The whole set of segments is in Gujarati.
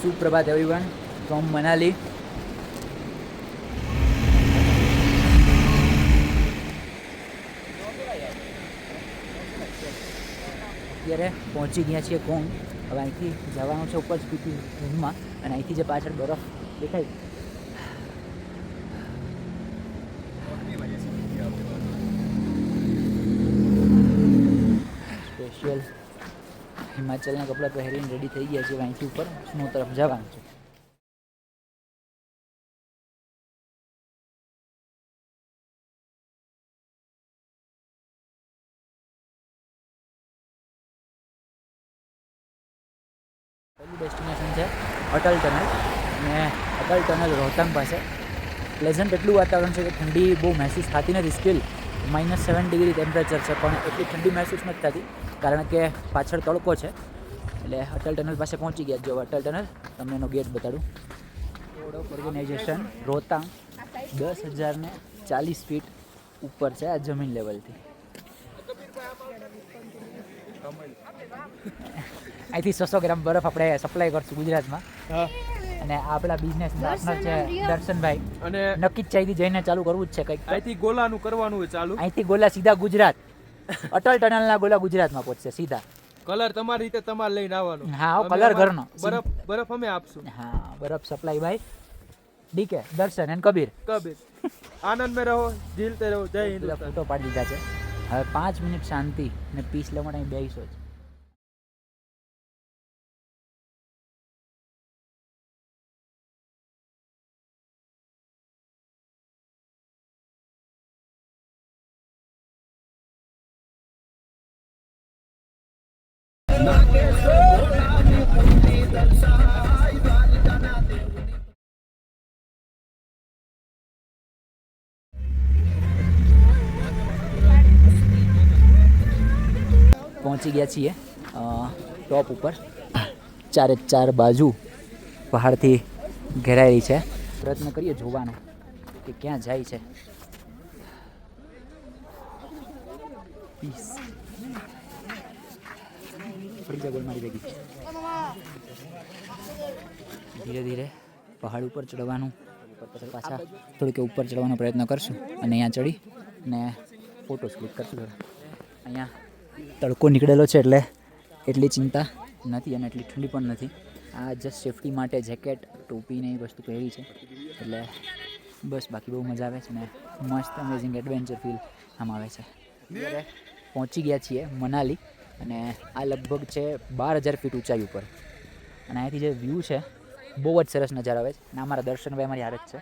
સુપ્રભાત એવરીવન ફ્રોમ મનાલી. અત્યારે પહોંચી ગયા છીએ કોણ. હવે અહીંથી જવાનું છે ઉપર સ્પીતિ ઝોનમાં અને અહીંથી જે પાછળ બરફ દેખાય સ્પેશિયલ હિમાચલના કપડાં પહેરીને રેડી થઈ ગયા છે. અહીંથી ઉપર સ્નો તરફ જવાનું છે. પહેલું ડેસ્ટિનેશન છે અટલ ટનલ અને અટલ ટનલ રોહતાંગ પાસે. પ્લેઝન્ટ એટલું વાતાવરણ છે કે ઠંડી બહુ મહેસૂસ થતી નથી. સ્ટીલ -7 ડિગ્રી ટેમ્પરેચર છે પણ એટલી ઠંડી મહેસૂસ નથી થતી કારણ કે પાછળ તડકો છે. એટલે અટલ ટનલ પાસે પહોંચી ગયા. જો અટલ ટનલ તમને એનો ગેટ બતાડું. Road of organisation Rohtang 10,040 feet ઉપર છે આ જમીન લેવલથી. અહીંથી 600 ગ્રામ બરફ આપણે સપ્લાય કરશું ગુજરાતમાં. અને આપણા બિઝનેસ પાર્ટનર છે દર્શનભાઈ અને નક્કી જ અહીંથી જઈને ચાલુ કરવું જ છે કંઈક. અહીંથી ગોલાનું કરવાનું હોય ચાલુ. અહીંથી ગોલા સીધા ગુજરાત. અટલ ટનલના ગોલા ગુજરાતમાં પહોંચશે સીધા. કલર તમારી રીતે તમારે લઈને આવવાનો. હા કલર ઘરનો. બરફ અમે આપશું. હા બરફ સપ્લાય ભાઈ ડીકે દર્શન એન્ડ કબીર. આનંદ में रहो, જીલતે રહો. જય હિન્દ. ફોટો પાડી દીધા છે. હવે 5 મિનિટ શાંતિ ને પીસ લેવા માટે અહીં બેસો છે. પહોંચી ગયા છીએ ટોપ ઉપર. 4 બાજુ પહાડથી ઘેરાયેલી છે. પ્રયત્ન કરીએ જોવાનો કે ક્યાં જાય છે. ધીરે ધીરે પહાડ ઉપર ચડવાનું. પછી પાછા થોડીક ઉપર ચડવાનો પ્રયત્ન કરશું અને અહીંયા ચડી ને ફોટોસ ક્લિક કરશું. અહીંયા તડકો નીકળેલો છે એટલે એટલી ચિંતા નથી અને એટલી ઠંડી પણ નથી. આ જસ્ટ સેફટી માટે જેકેટ ટોપી ને એ વસ્તુ પહેરી છે એટલે બસ. બાકી બહુ મજા આવે છે ને મસ્ત અમેઝિંગ એડવેન્ચર ફીલ આમ આવે છે. અત્યારે પહોંચી ગયા છીએ મનાલી અને આ લગભગ છે 12,000 ફીટ ઊંચાઈ ઉપર. અને અહીંયાથી જે વ્યૂ છે બહુ જ સરસ નજારો આવે છે. અને અમારા દર્શનભાઈ અમારી હારે જ છે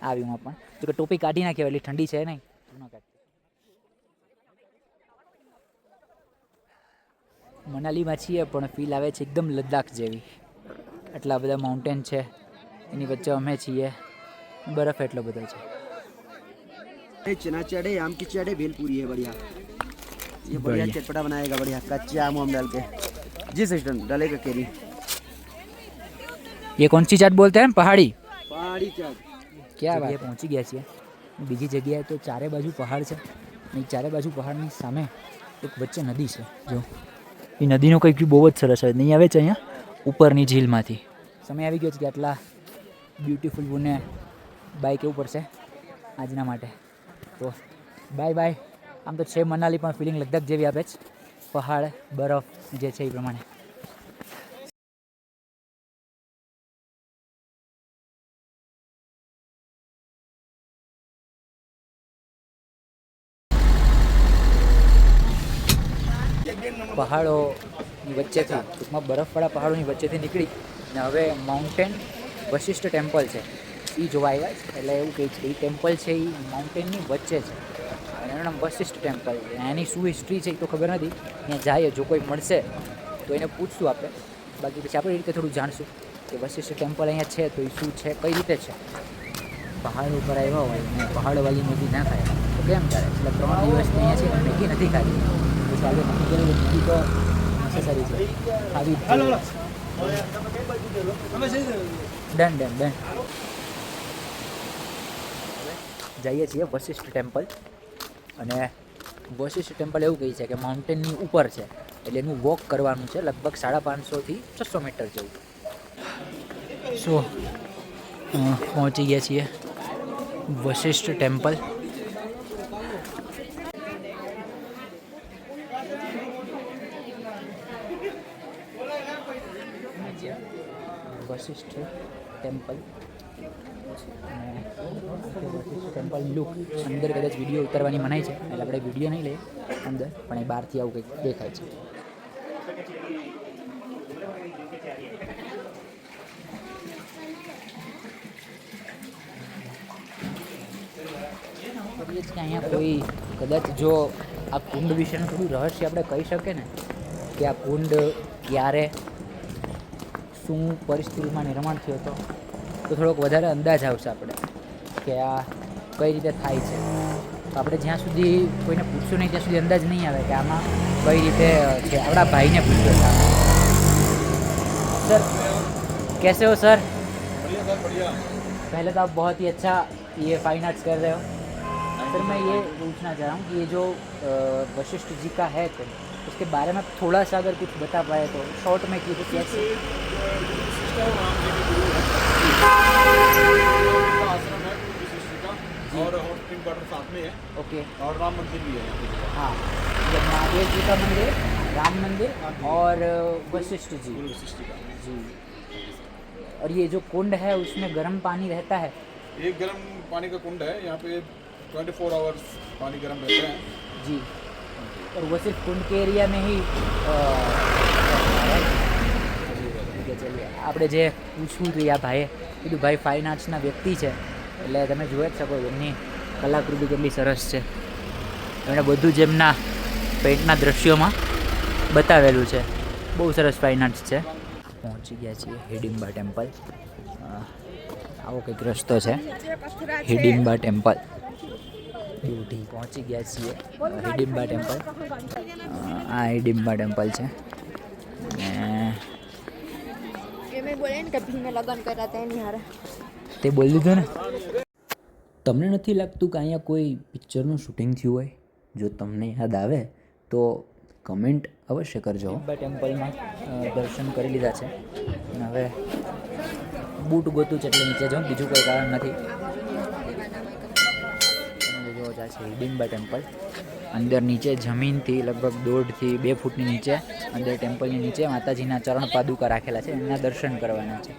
આ વ્યૂમાં પણ. જો કે ટોપી કાઢી નાખી એટલી ઠંડી છે નહીં. મનાલીમાં છીએ પણ ફીલ આવે છે એકદમ લદ્દાખ જેવી. એટલા બધા માઉન્ટેન છે એની વચ્ચે અમે છીએ. બરફ એટલો બધો છે. चना चढ़े, आम की चढ़े, भेलपूरी है बढ़िया. ये बढ़िया चटपटा बनाएगा बढ़िया. कच्चे आम डाल के जी सिस्टम डालेगा केरी. ये कौन सी चाट बोलते हैं? पहाड़ी चाट. क्या बात. પહોંચી ગયા છીએ. બીજી જગ્યાએ તો ચારે બાજુ પહાડ છે અને ચારે બાજુ પહાડની સામે એક વચ્ચે નદી છે. જો એ નદીનો કંઈક બહુ જ સરસ હોય. નહીં આવે છે અહીંયા ઉપરની ઝીલમાંથી. સમય આવી ગયો છે કે આટલા બ્યુટીફુલ વ્યૂને બાય કેવું પડશે આજના માટે. તો બાય બાય. આમ તો છે મનાલી પણ ફિલિંગ લદ્દાખ જેવી આપે છે. પહાડ બરફ જે છે એ પ્રમાણે. પહાડોની વચ્ચેથી ટૂંકમાં બરફવાળા પહાડોની વચ્ચેથી નીકળી ને હવે માઉન્ટેન વશિષ્ઠ ટેમ્પલ છે એ જોવા આવ્યા છે. એટલે એવું કહે છે એ ટેમ્પલ છે એ માઉન્ટેનની વચ્ચે છે અને એનું નામ વશિષ્ઠ ટેમ્પલ છે. એની શું હિસ્ટ્રી છે એ તો ખબર નથી. ત્યાં જાય જો કોઈ મળશે તો એને પૂછશું આપણે. બાકી પછી આપણે એ રીતે થોડું જાણશું કે વશિષ્ઠ ટેમ્પલ અહીંયા છે તો એ શું છે, કઈ રીતે છે. પહાડ ઉપર આવ્યા હોય ને પહાડવાળી નદી ના ખાય તો કેમ ચાલે. એટલે 3 દિવસથી અહીંયા છે મેગી નથી ખાધી. ચાલો નદી તો નેસેસરી છે ખાવી. ડન. જઈએ છીએ વશિષ્ઠ ટેમ્પલ. અને વશિષ્ઠ ટેમ્પલ એવું કહે છે કે માઉન્ટેનની ઉપર છે એટલે એનું વોક કરવાનું છે લગભગ 550 થી 600 મીટર જેવું. સો પહોંચી ગયા છીએ વશિષ્ઠ ટેમ્પલ. વશિષ્ઠ ટેમ્પલ અને વશિષ્ઠ ટેમ્પલ લુક અંદર કદાચ વિડીયો ઉતારવાની મનાઈ છે એટલે આપણે વિડીયો નહીં લઈએ અંદર, પણ એ બહારથી આવું કંઈક દેખાય છે. કરીએ છીએ કે અહીંયા કોઈ કદાચ જો આ કુંડ વિશેનું થોડું રહસ્ય આપણે કહી શકીએ ને કે આ કુંડ ક્યારે શું પરિસ્થિતિમાં નિર્માણ થયો હતો તો થોડોક વધારે અંદાજ આવશે આપણે કે આ કઈ રીતે થાય છે. તો આપણે જ્યાં સુધી કોઈને પૂછશું નહીં ત્યાં સુધી અંદાજ નહીં આવે કે આમાં કઈ રીતે છે. આપણા ભાઈને પૂછ્યો હતા. सर कैसे हो सर? पहले तो आप बहुत ही अच्छा ये फाइन आर्ट्स कर रहे हो. सर मैं ये पूछना चाह रहा हूँ कि ये जो वशिष्ठ जी का है तो उसके बारे में थोड़ा सा अगर कुछ बता पाए तो शॉर्ट में की तो कैसे? आश्रम है वशिष्ठ का और हॉट स्प्रिंग वाटर साथ में है ओके. और राम मंदिर भी है यहाँ पे. हाँ, जब महादेव जी का मंदिर, राम मंदिर और वशिष्ठ जी वशिष्ठ का जी. और ये जो कुंड है उसमें गर्म पानी रहता है? एक गर्म पानी का कुंड है यहाँ पे 24 आवर्स पानी गर्म रहता है. जी. और वो सिर्फ कुंड के एरिया में ही ठीक है. चलिए આપણે જે પૂછવું હતું આ ભાઈએ કીધું ભાઈ ફાઇન આર્ટ્સના વ્યક્તિ છે એટલે તમે જોઈ જ શકો એમની કલાકૃતિ કેટલી સરસ છે. એમણે બધું જ એમના પેઇન્ટના દ્રશ્યોમાં બતાવેલું છે. બહુ સરસ ફાઇન આર્ટ્સ છે. પહોંચી ગયા છીએ હિડિમ્બા ટેમ્પલ. આવો કંઈક રસ્તો છે હિડિમ્બા ટેમ્પલ. ડ્યુટી પહોંચી ગયા છીએ હિડિમ્બા ટેમ્પલ. આ હિડિમ્બા ટેમ્પલ છે ને મેં બોલે ને કે ભીને લગન કર્યા હતા એની હારે તે બોલી દીધું ને. તમને નથી લાગતું કે અહીંયા કોઈ પિક્ચરનું શૂટિંગ થયું હોય? જો તમને યાદ આવે તો કમેન્ટ અવશ્ય કરજો. હિડિમ્બા ટેમ્પલમાં દર્શન કરી લીધા છે અને હવે બૂટ ગોતું છે એટલે નીચે જાઉં, બીજું કોઈ કારણ નથી. જો જાય છે હિડિમ્બા ટેમ્પલ. અંદર નીચે જમીનથી લગભગ 1.5 થી 2 ફૂટની નીચે અંદર ટેમ્પલની નીચે માતાજીના ચરણ પાદુકા રાખેલા છે, એના દર્શન કરવાના છે.